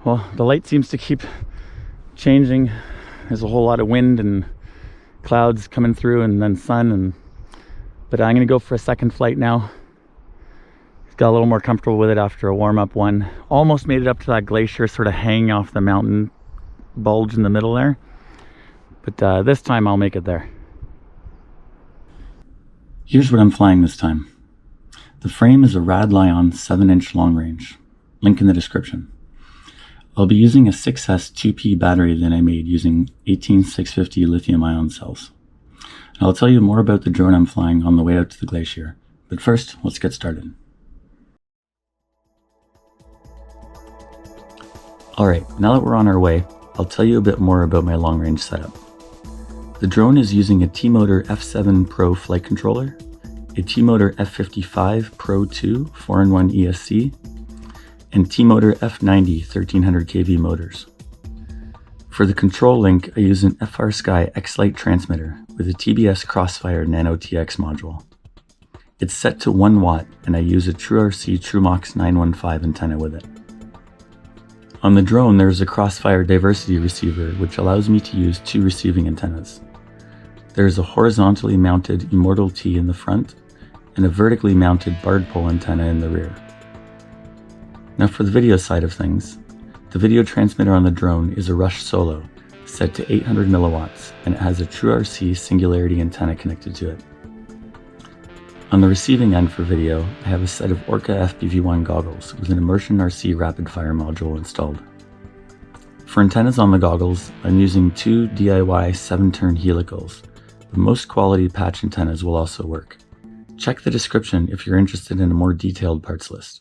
Well, the light seems to keep changing. There's a whole lot of wind and clouds coming through, and then sun. But I'm gonna go for a second flight now. Got a little more comfortable with it after a warm-up one. Almost made it up to that glacier, sort of hanging off the mountain bulge in the middle there. But this time I'll make it there. Here's what I'm flying this time. The frame is a RAD Li-ion 7-inch long range. Link in the description. I'll be using a 6S 2P battery that I made using 18650 lithium-ion cells. And I'll tell you more about the drone I'm flying on the way out to the glacier. But first, let's get started. Alright, now that we're on our way, I'll tell you a bit more about my long-range setup. The drone is using a T-Motor F7 Pro flight controller, a T-Motor F55 Pro 2 4-in-1 ESC, and T-Motor F90 1300 kV motors. For the control link, I use an FrSky X-Lite transmitter with a TBS Crossfire Nano TX module. It's set to 1 watt, and I use a TrueRC TrueMox 915 antenna with it. On the drone, there is a Crossfire diversity receiver, which allows me to use 2 receiving antennas. There is a horizontally mounted Immortal T in the front, and a vertically mounted barred pole antenna in the rear. Now for the video side of things, the video transmitter on the drone is a Rush Solo, set to 800 milliwatts, and it has a TrueRC Singularity antenna connected to it. On the receiving end for video, I have a set of Orca FPV1 goggles with an Immersion RC rapid fire module installed. For antennas on the goggles, I'm using 2 DIY 7-turn helicals, but most quality patch antennas will also work. Check the description if you're interested in a more detailed parts list.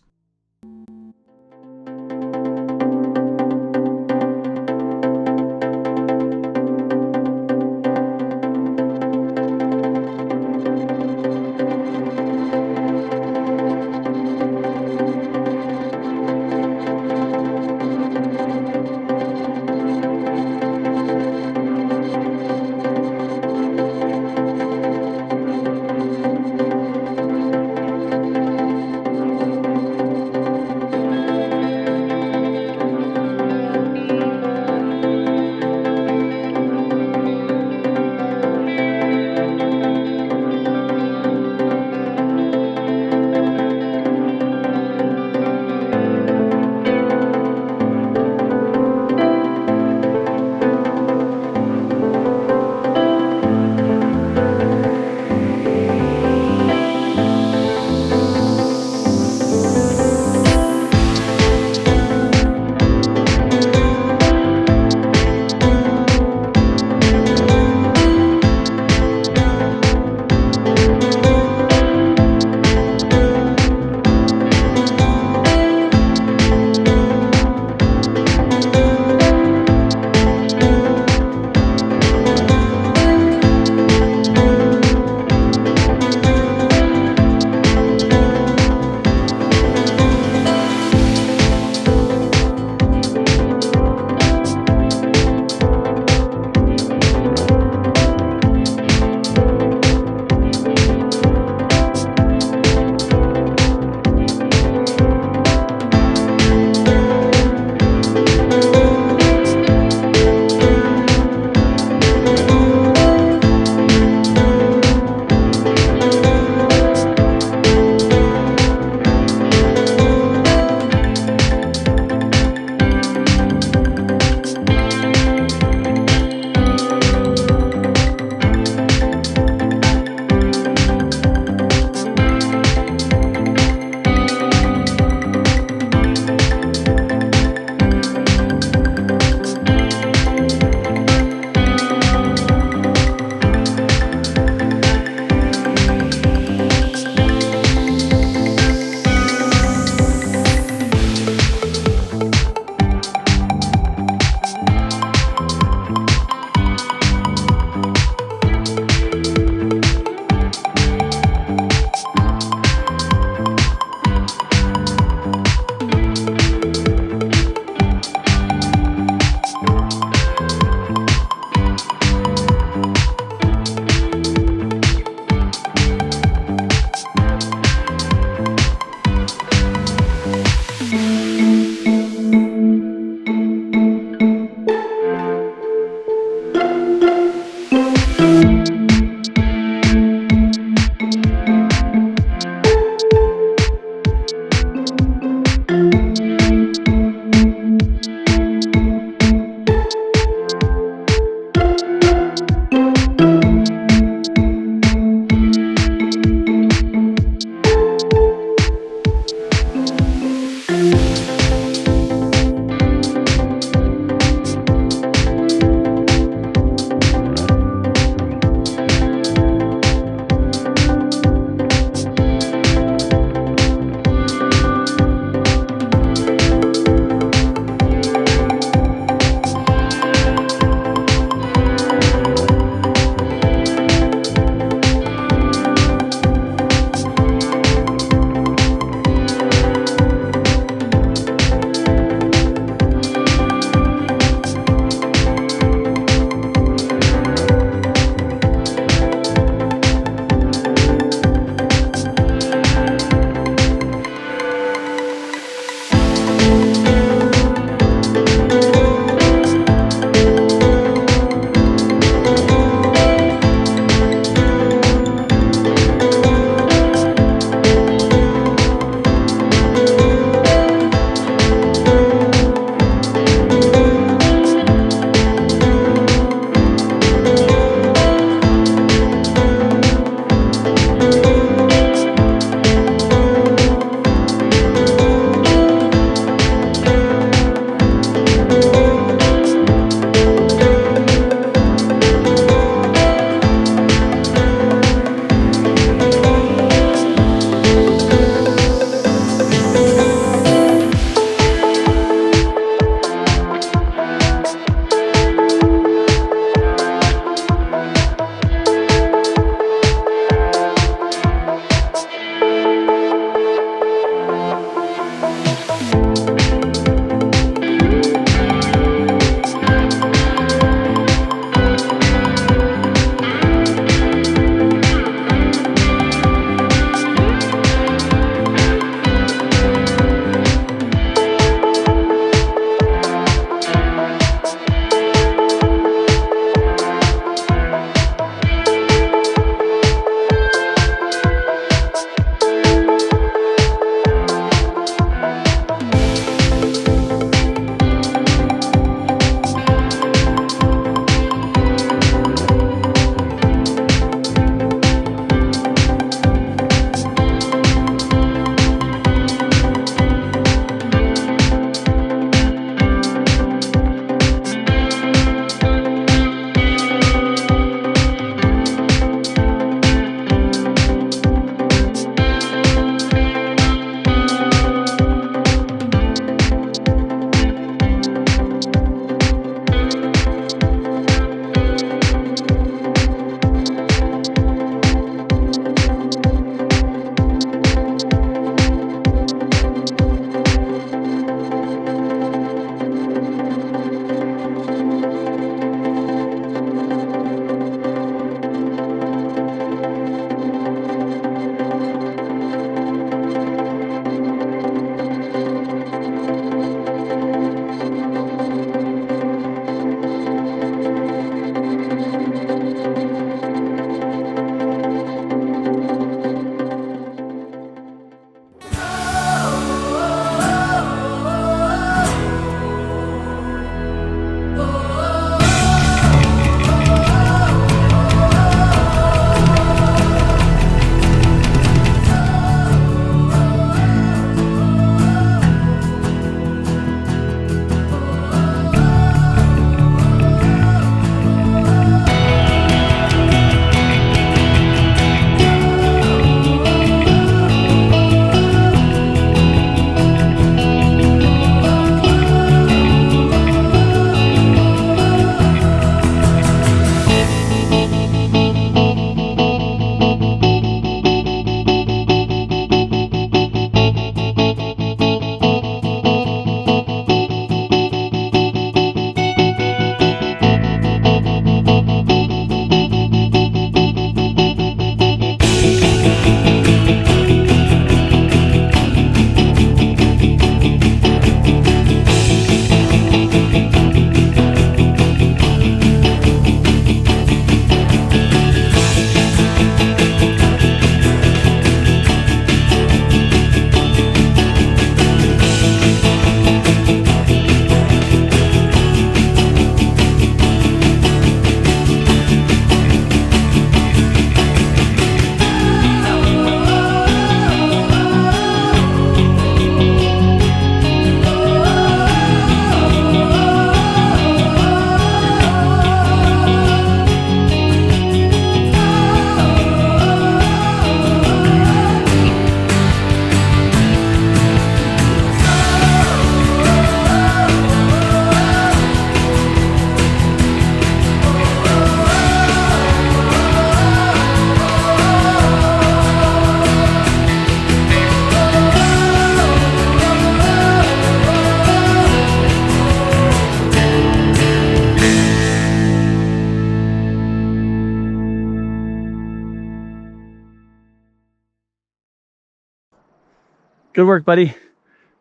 Good work, buddy.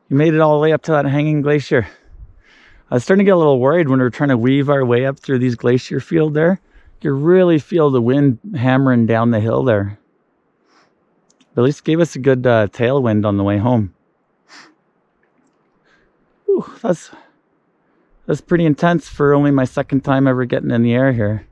You made it all the way up to that hanging glacier. I was starting to get a little worried when we were trying to weave our way up through these glacier field there. You could really feel the wind hammering down the hill there. But at least gave us a good tailwind on the way home. Whew, that's pretty intense for only my second time ever getting in the air here.